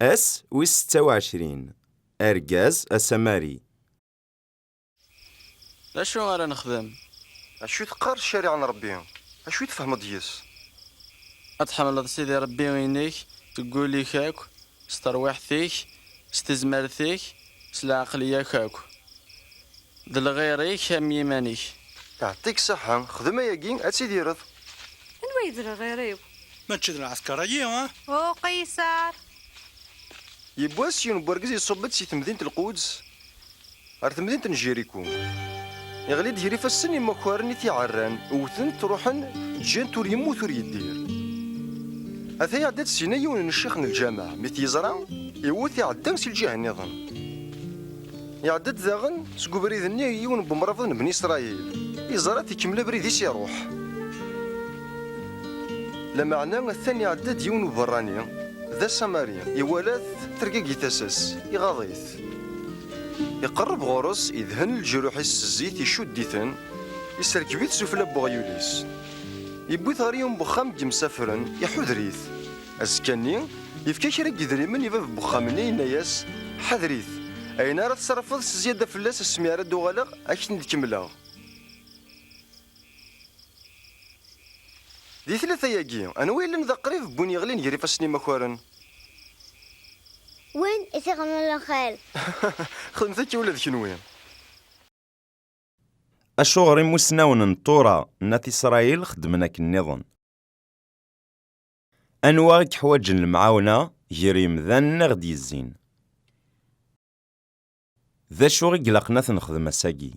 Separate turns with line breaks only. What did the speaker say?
ويس 26. أرجاز أسماري.
اشنو غادا نخدم؟
اشو تقار الشارع عن ربي؟ اشو تفهم ديس؟
اتحمل سيدي ربي وينيك تقولي كاك سترويحتيك ستزمرتيك سلعقلية كاك دل غيريك هم يمانيك.
يعطيك صحة، خدمة ياكي أتسيدي رض.
انو يدري غيريو؟
ما تشد العسكرية ها؟
او قيصر
يبواس ينبرقز يصبت سي تمدينة القدس أرث مدينة نجيريكو يغلي ديري فالسن يمكوارني تيعران وثن تروحن جان تور يموت ور يدير أثي عدد سينا يون الشيخ الجامع مثل يزرع يوث يعدان سي الجهة النظام يعدد ذاغن سكو بريد النية يون بمرافض بني إسرائيل يزرع تكمل بريد يروح لما عنا الثاني عدد يون براني ذا ساماري يوالث ترقاقي تاسس يغاضيث يقرب غورس يدهن الجروح الزيت يشديثن يسركبيت سفلا بغيوليس يبوي ثاريهم بخام مسافرن يحذريث أزكاني يفكا كرا قدريمن يباب بخامني ناياس حذريث أين راه تصرفض زيادة فلاس السميارة دوغالغ أكن نكملها دي ثلاثة ياقي أنا ويلن ذا قريب بوني غلين يري فاسني مكوارن
وين إسيغ من الخيل؟
خدمتك ولاد كنوين
أشغري مسناون نطورا نات إسرائيل خدمناك النظام أنواغك حواج المعاونة يريم ذان غدي الزين ذا شغي قلقنا نخدم الساقي